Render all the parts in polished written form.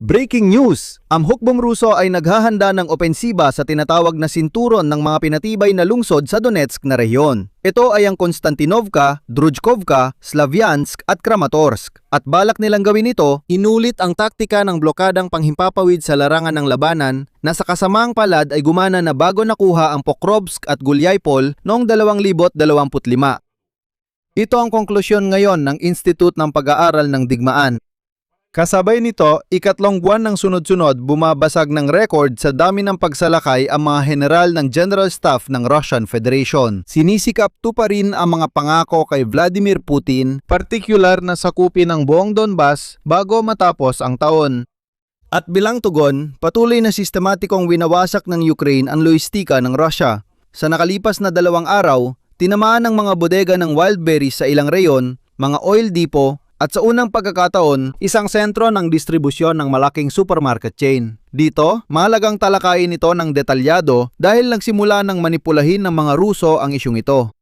Breaking news! Ang hukbong Ruso ay naghahanda ng opensiba sa tinatawag na sinturon ng mga pinatibay na lungsod sa Donetsk na rehiyon. Ito ay ang Konstantinovka, Druzhkovka, Slavyansk at Kramatorsk. At balak nilang gawin ito, inulit ang taktika ng blokadang panghimpapawid sa larangan ng labanan na sa kasamaang palad ay gumana na bago nakuha ang Pokrovsk at Gulyapol noong 2025. Ito ang konklusyon ngayon ng Institute ng Pag-aaral ng Digmaan. Kasabay nito, ikatlong buwan ng sunod-sunod bumabasag ng record sa dami ng pagsalakay ang mga general ng General Staff ng Russian Federation. Sinisikap tuparin ang mga pangako kay Vladimir Putin, partikular na sakupin ang buong Donbas bago matapos ang taon. At bilang tugon, patuloy na sistematikong winawasak ng Ukraine ang lohistika ng Russia. Sa nakalipas na 2 araw, tinamaan ng mga bodega ng wild berries sa ilang reyon, mga oil depot, at sa unang pagkakataon, isang sentro ng distribusyon ng malaking supermarket chain. Dito, mahalagang talakayin ito ng detalyado dahil nagsimula ng manipulahin ng mga Ruso ang isyong ito.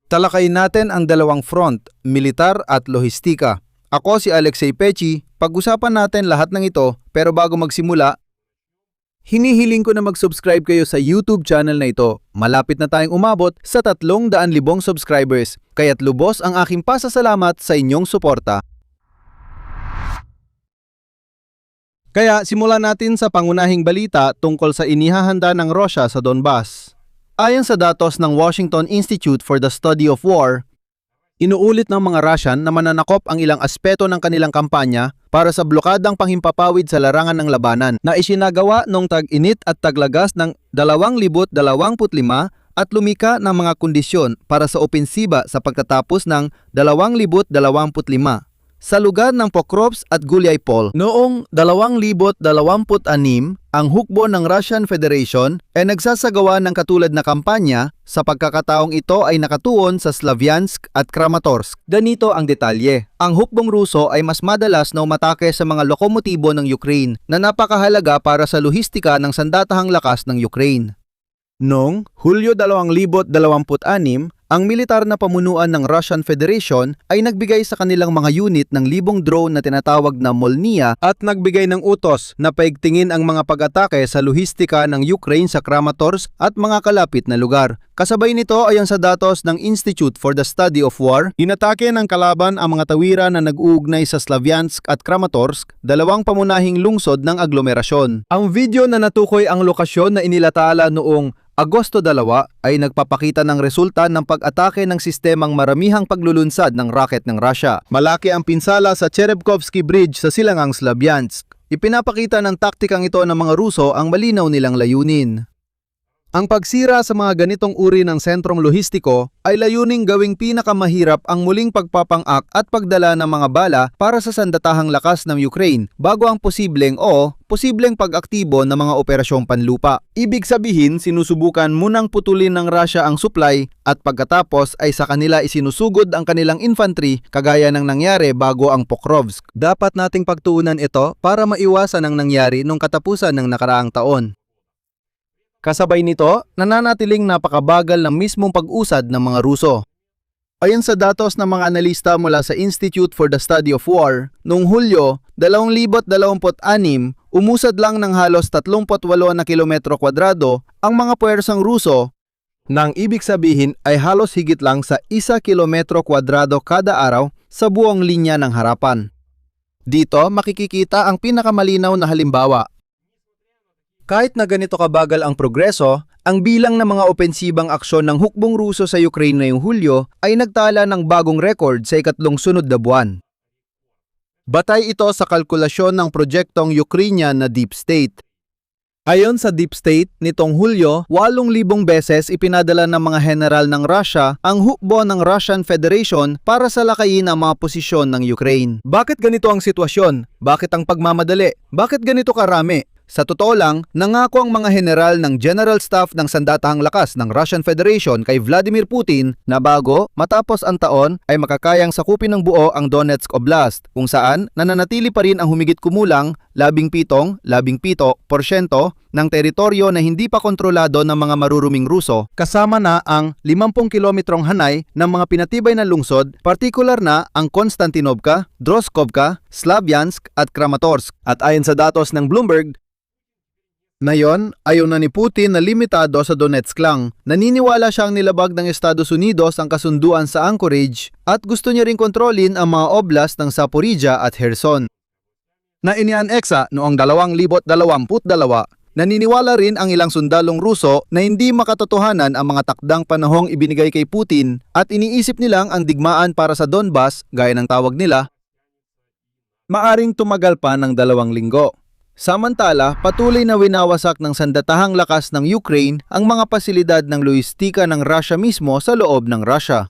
Talakayin natin ang dalawang front, militar at lohistika. Ako si Alexei Pechi, pag-usapan natin lahat ng ito, pero bago magsimula, hinihiling ko na mag-subscribe kayo sa YouTube channel na ito. Malapit na tayong umabot sa 300,000 subscribers, kaya't lubos ang aking pasasalamat sa inyong suporta. Kaya simulan natin sa pangunahing balita tungkol sa inihahanda ng Russia sa Donbas. Ayon sa datos ng Washington Institute for the Study of War, inuulit ng mga Russian na mananakop ang ilang aspeto ng kanilang kampanya para sa blokadang panghimpapawid sa larangan ng labanan na isinagawa noong tag-init at taglagas ng 2025 at lumika ng mga kondisyon para sa opensiba sa pagtatapos ng 2025 sa lugar ng Pokrovsk at Gulyapol. Noong 2026, ang hukbo ng Russian Federation ay nagsasagawa ng katulad na kampanya. Sa pagkakataong ito ay nakatuon sa Slavyansk at Kramatorsk. Ganito ang detalye. Ang hukbong Ruso ay mas madalas na umatake sa mga lokomotibo ng Ukraine na napakahalaga para sa lohistika ng sandatahang lakas ng Ukraine. Noong Hulyo 2026, ang militar na pamunuan ng Russian Federation ay nagbigay sa kanilang mga unit ng libong drone na tinatawag na Molniya at nagbigay ng utos na paigtingin ang mga pag-atake sa lohistika ng Ukraine sa Kramatorsk at mga kalapit na lugar. Kasabay nito ayon sa datos ng Institute for the Study of War, inatake ng kalaban ang mga tawiran na nag-uugnay sa Slavyansk at Kramatorsk, dalawang pamunahing lungsod ng aglomerasyon. Ang video na natukoy ang lokasyon na inilathala noong Agosto 2 ay nagpapakita ng resulta ng pag-atake ng sistemang maramihang paglulunsad ng rocket ng Russia. Malaki ang pinsala sa Cherevkovsky Bridge sa silangang Slavyansk. Ipinapakita ng taktikang ito ng mga Ruso ang malinaw nilang layunin. Ang pagsira sa mga ganitong uri ng sentrong lohistiko ay layuning gawing pinakamahirap ang muling pagpapang-ak at pagdala ng mga bala para sa sandatahang lakas ng Ukraine bago ang posibleng pag-aktibo ng mga operasyong panlupa. Ibig sabihin, sinusubukan munang putulin ng Russia ang supply at pagkatapos ay sa kanila isinusugod ang kanilang infantry kagaya ng nangyari bago ang Pokrovsk. Dapat nating pagtuunan ito para maiwasan ang nangyari nung katapusan ng nakaraang taon. Kasabay nito, nananatiling napakabagal ng mismong pag-usad ng mga Ruso. Ayon sa datos ng mga analista mula sa Institute for the Study of War, noong Hulyo 2026, umusad lang ng halos 38 na kilometro kwadrado ang mga puwersang Ruso, nang ibig sabihin ay halos higit lang sa 1 kilometro kwadrado kada araw sa buong linya ng harapan. Dito makikikita ang pinakamalinaw na halimbawa. Kahit na ganito kabagal ang progreso, ang bilang ng mga opensibang aksyon ng hukbong Ruso sa Ukraine ngayong Hulyo ay nagtala ng bagong record sa ikatlong sunod na buwan. Batay ito sa kalkulasyon ng proyektong Ukrainian na Deep State. Ayon sa Deep State, nitong Hulyo, 8,000 beses ipinadala ng mga general ng Russia ang hukbo ng Russian Federation para salakayin ang mga posisyon ng Ukraine. Bakit ganito ang sitwasyon? Bakit ang pagmamadali? Bakit ganito karami? Sa totoo lang, nangako ang mga general ng General Staff ng Sandatahang Lakas ng Russian Federation kay Vladimir Putin na bago matapos ang taon ay makakayang sakupin ng buo ang Donetsk Oblast, kung saan nananatili pa rin ang humigit kumulang 17% ng teritoryo na hindi pa kontrolado ng mga maruruming Ruso, kasama na ang 50 kilometrong hanay ng mga pinatibay na lungsod, partikular na ang Konstantinovka, Droskovka, Slavyansk at Kramatorsk. At ayon sa datos ng Bloomberg, ngayon, ayaw na ni Putin na limitado sa Donetsk lang. Naniniwala siyang nilabag ng Estados Unidos ang kasunduan sa Anchorage at gusto niya ring kontrolin ang mga oblast ng Zaporizhia at Kherson na inianeksa noong 2022. Naniniwala rin ang ilang sundalong Ruso na hindi makatotohanan ang mga takdang panahong ibinigay kay Putin at iniisip nilang ang digmaan para sa Donbas, gaya ng tawag nila, maaring tumagal pa ng 2 linggo. Samantala, patuloy na winawasak ng sandatahang lakas ng Ukraine ang mga pasilidad ng lohistika ng Russia mismo sa loob ng Russia.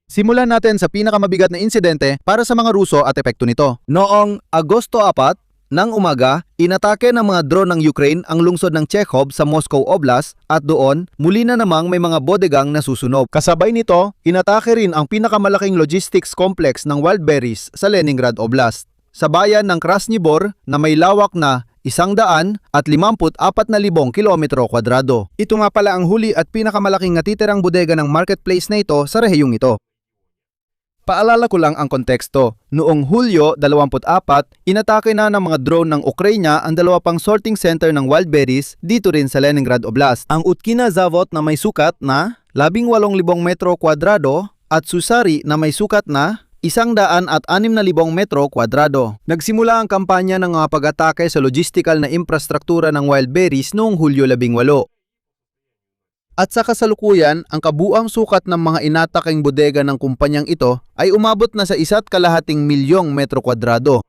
Simulan natin sa pinakamabigat na insidente para sa mga Ruso at epekto nito. Noong Agosto 4 ng umaga, inatake ng mga drone ng Ukraine ang lungsod ng Chekhov sa Moscow Oblast at doon, muli na namang may mga bodegang nasusunog. Kasabay nito, inatake rin ang pinakamalaking logistics complex ng Wildberries sa Leningrad Oblast, sa bayan ng Krasny Bor na may lawak na 154,000 kilometro kwadrado. Ito nga pala ang huli at pinakamalaking natitirang bodega ng marketplace na ito sa rehiyong ito. Paalala ko lang ang konteksto. Noong Hulyo 24, inatake na ng mga drone ng Ukraine ang 2 pang sorting center ng Wildberries dito rin sa Leningrad Oblast. Ang Utkina Zavod na may sukat na 18,000 metro kwadrado at Susari na may sukat na 106,000 metro kwadrado. Nagsimula ang kampanya ng mga pag-atake sa logistical na infrastruktura ng Wildberries noong Hulyo 18. At sa kasalukuyan, ang kabuang sukat ng mga inataking bodega ng kumpanyang ito ay umabot na sa 1,2 milyong metro kwadrado.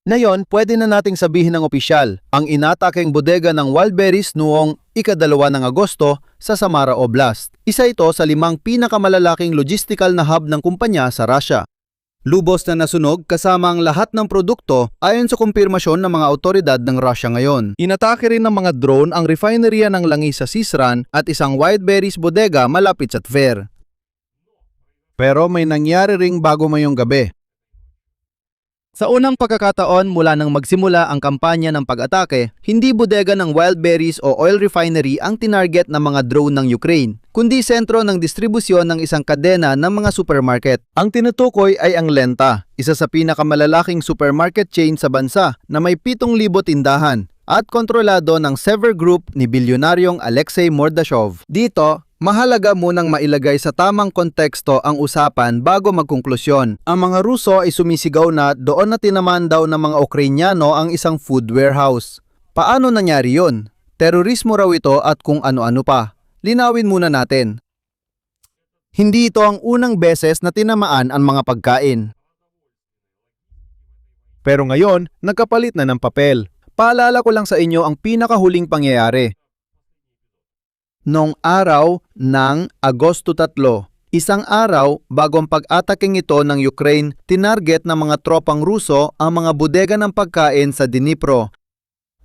Ngayon, pwede na nating sabihin ng opisyal, ang inataking bodega ng Wildberries noong ika-2 ng Agosto sa Samara Oblast. Isa ito sa 5 pinakamalalaking logistical na hub ng kumpanya sa Russia. Lubos na nasunog kasama ang lahat ng produkto ayon sa kumpirmasyon ng mga otoridad ng Russia ngayon. Inatake rin ng mga drone ang refinery ng langis sa Sisran at isang Wildberries bodega malapit sa Tver. Pero may nangyari ring bago mayong gabi. Sa unang pagkakataon mula nang magsimula ang kampanya ng pag-atake, hindi bodega ng Wildberries o oil refinery ang tinarget ng mga drone ng Ukraine, kundi sentro ng distribusyon ng isang kadena ng mga supermarket. Ang tinutukoy ay ang Lenta, isa sa pinakamalalaking supermarket chain sa bansa na may 7,000 tindahan at kontrolado ng Sever Group ni bilyonaryong Alexei Mordashov. Dito, mahalaga munang mailagay sa tamang konteksto ang usapan bago magkonklusyon. Ang mga Ruso ay sumisigaw na doon na tinaman daw ng mga Ukrainyano ang isang food warehouse. Paano nangyari yun? Terorismo raw ito at kung ano-ano pa. Linawin muna natin. Hindi ito ang unang beses na tinamaan ang mga pagkain. Pero ngayon, nagkapalit na ng papel. Paalala ko lang sa inyo ang pinakahuling pangyayari. Noong araw ng Agosto 3, isang araw bago ang pag-ataking ito ng Ukraine, tinarget ng mga tropang Ruso ang mga bodega ng pagkain sa Dnipro.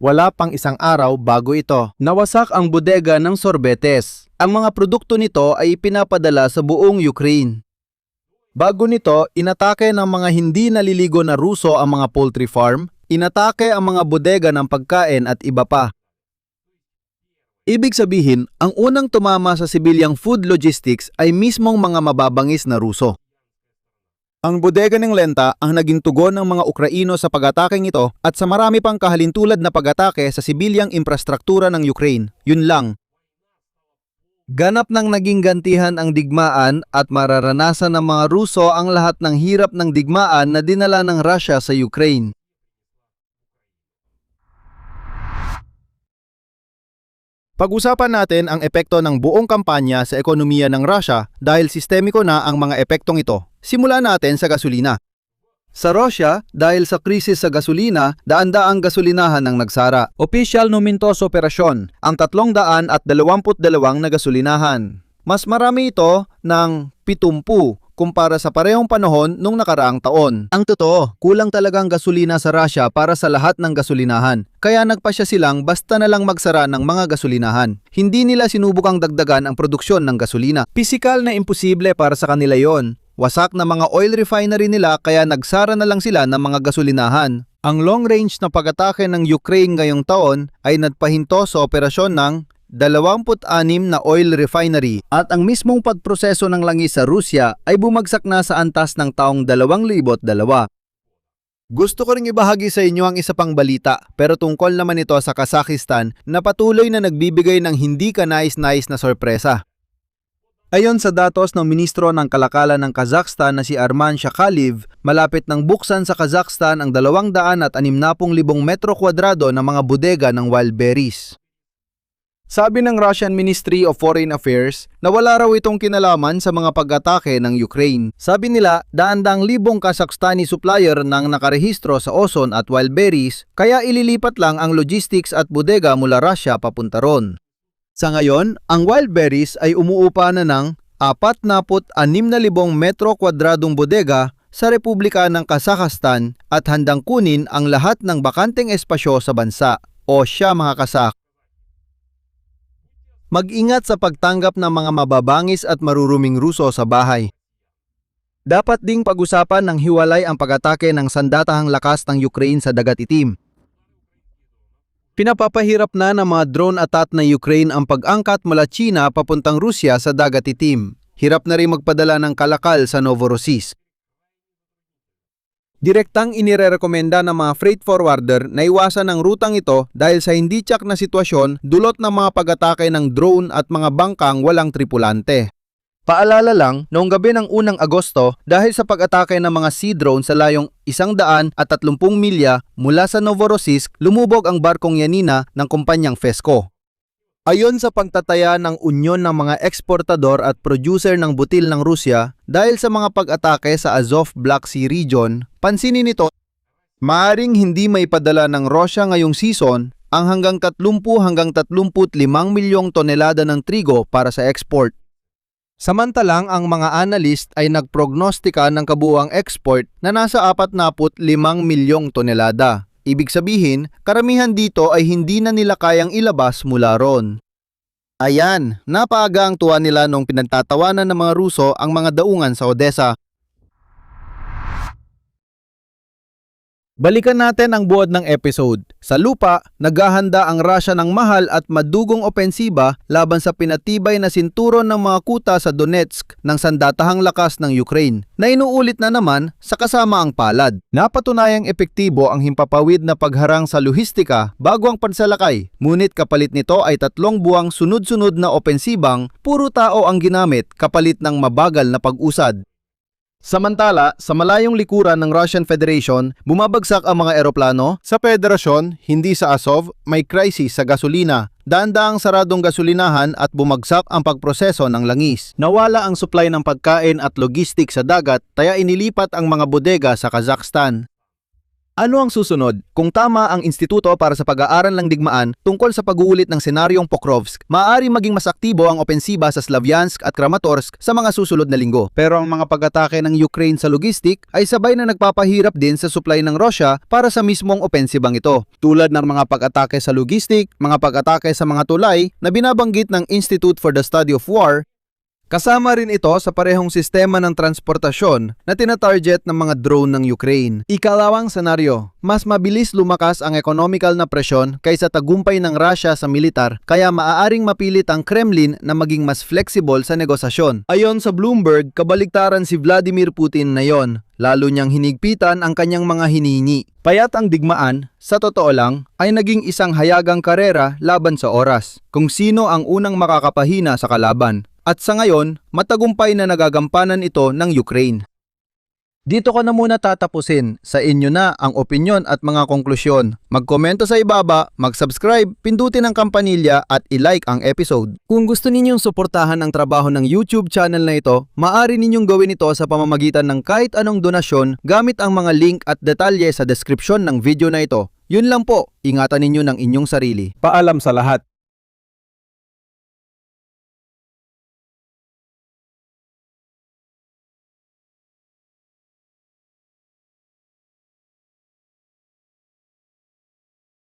Wala pang isang araw bago ito, nawasak ang bodega ng sorbetes. Ang mga produkto nito ay ipinapadala sa buong Ukraine. Bago nito, inatake ng mga hindi naliligo na Ruso ang mga poultry farm, inatake ang mga bodega ng pagkain at iba pa. Ibig sabihin, ang unang tumama sa sibilyang food logistics ay mismong mga mababangis na Ruso. Ang bodega ng Lenta ang naging tugon ng mga Ukraino sa pag-ataking ito at sa marami pang kahalintulad na pag-atake sa sibilyang infrastruktura ng Ukraine. Yun lang. Ganap nang naging gantihan ang digmaan at mararanasan ng mga Ruso ang lahat ng hirap ng digmaan na dinala ng Russia sa Ukraine. Pag-usapan natin ang epekto ng buong kampanya sa ekonomiya ng Russia dahil sistemiko na ang mga epektong ito. Simulan natin sa gasolina. Sa Russia, dahil sa krisis sa gasolina, daan-daang gasolinahan ang nagsara. Opisyal numinto sa operasyon ang 322 na gasolinahan. Mas marami ito ng 70 kumpara sa parehong panahon nung nakaraang taon. Ang totoo, kulang talagang gasolina sa Russia para sa lahat ng gasolinahan. Kaya nagpasya silang basta na lang magsara ng mga gasolinahan. Hindi nila sinubukang dagdagan ang produksyon ng gasolina. Pisikal na imposible para sa kanila yon. wasak na mga oil refinery nila kaya nagsara na lang sila ng mga gasolinahan. Ang long-range na pag-atake ng Ukraine ngayong taon ay nagpahinto sa operasyon ng 26 na oil refinery at ang mismong pagproseso ng langis sa Rusya ay bumagsak na sa antas ng taong 2002. Gusto ko ring ibahagi sa inyo ang isa pang balita pero tungkol naman ito sa Kazakhstan na patuloy na nagbibigay ng hindi kanais-nais na sorpresa. Ayon sa datos ng Ministro ng Kalakalan ng Kazakhstan na si Arman Shakaliv, malapit nang buksan sa Kazakhstan ang 260,000 metro kwadrado ng mga bodega ng wild berries. Sabi ng Russian Ministry of Foreign Affairs na wala raw itong kinalaman sa mga pag-atake ng Ukraine. Sabi nila, daang-daang libong Kazakhstani supplier nang nakarehistro sa ozone at wild berries, kaya ililipat lang ang logistics at bodega mula Russia papunta ron. Sa ngayon, ang wild berries ay umuupa na ng 46,000 metro kwadradong bodega sa Republika ng Kazakhstan at handang kunin ang lahat ng bakanteng espasyo sa bansa. O siya mga Kazakh. Mag-ingat sa pagtanggap ng mga mababangis at maruruming Ruso sa bahay. Dapat ding pag-usapan ng hiwalay ang pag-atake ng sandatahang lakas ng Ukraine sa Dagat Itim. Pinapapahirap na ng mga drone attack na Ukraine ang pag-angkat mula China papuntang Rusya sa Dagat Itim. Hirap na rin magpadala ng kalakal sa Novorossiysk. Direktang inirerekomenda ng mga freight forwarder na iwasan ang rutang ito dahil sa hindi tiyak na sitwasyon dulot ng mga pag-atake ng drone at mga bangkang walang tripulante. Paalala lang, noong gabi ng 1 Agosto, dahil sa pag-atake ng mga sea drone sa layong 130 milya mula sa Novorossiysk, lumubog ang barkong Yanina ng kumpanyang Fesco. Ayon sa pagtataya ng Unyon ng mga eksportador at producer ng butil ng Rusya, dahil sa mga pag-atake sa Azov Black Sea region, pansinin nito, maaaring hindi may padala ng Rusya ngayong season ang hanggang 30 hanggang 35 milyong tonelada ng trigo para sa export. Samantalang ang mga analyst ay nagprognostika ng kabuuang export na nasa 45 milyong tonelada. Ibig sabihin, karamihan dito ay hindi na nila kayang ilabas mula ron. Ayan, napaaga ang tuwa nila nung pinagtatawanan ng mga Ruso ang mga daungan sa Odessa. Balikan natin ang buod ng episode. Sa lupa, naghahanda ang Russia ng mahal at madugong opensiba laban sa pinatibay na sinturon ng mga kuta sa Donetsk ng sandatahang lakas ng Ukraine, na inuulit na naman sa kasama ang palad. Napatunayang epektibo ang himpapawid na pagharang sa lohistika bago ang pansalakay, ngunit kapalit nito ay 3 buwang sunod-sunod na opensibang puro tao ang ginamit kapalit ng mabagal na pag-usad. Samantala, sa malayong likuran ng Russian Federation, bumabagsak ang mga eroplano. Sa Federasyon, hindi sa Azov, may krisis sa gasolina. Daang-daang saradong gasolinahan at bumagsak ang pagproseso ng langis. Nawala ang supply ng pagkain at logistics sa dagat, kaya inilipat ang mga bodega sa Kazakhstan. Ano ang susunod? Kung tama ang Instituto para sa Pag-aaral ng Digmaan tungkol sa pag-uulit ng senaryong Pokrovsk, maaari maging mas aktibo ang opensiba sa Slavyansk at Kramatorsk sa mga susunod na linggo. Pero ang mga pag-atake ng Ukraine sa logistic ay sabay na nagpapahirap din sa supply ng Russia para sa mismong opensibang ito. Tulad ng mga pag-atake sa logistic, mga pag-atake sa mga tulay na binabanggit ng Institute for the Study of War. Kasama rin ito sa parehong sistema ng transportasyon na tinatarget ng mga drone ng Ukraine. Ikalawang senaryo, mas mabilis lumakas ang economical na presyon kaysa tagumpay ng Russia sa militar, kaya maaaring mapilit ang Kremlin na maging mas flexible sa negosasyon. Ayon sa Bloomberg, kabaliktaran si Vladimir Putin na yon, lalo niyang hinigpitan ang kanyang mga hinihingi. Payat ang digmaan, sa totoo lang, ay naging isang hayagang karera laban sa oras, kung sino ang unang makakapahina sa kalaban. At sa ngayon, matagumpay na nagagampanan ito ng Ukraine. Dito ko na muna tatapusin. Sa inyo na ang opinyon at mga konklusyon. Magkomento sa ibaba, mag-subscribe, pindutin ang kampanilya at i-like ang episode. Kung gusto ninyong suportahan ang trabaho ng YouTube channel na ito, maaari ninyong gawin ito sa pamamagitan ng kahit anong donasyon gamit ang mga link at detalye sa description ng video na ito. Yun lang po, ingatan ninyo ng inyong sarili. Paalam sa lahat.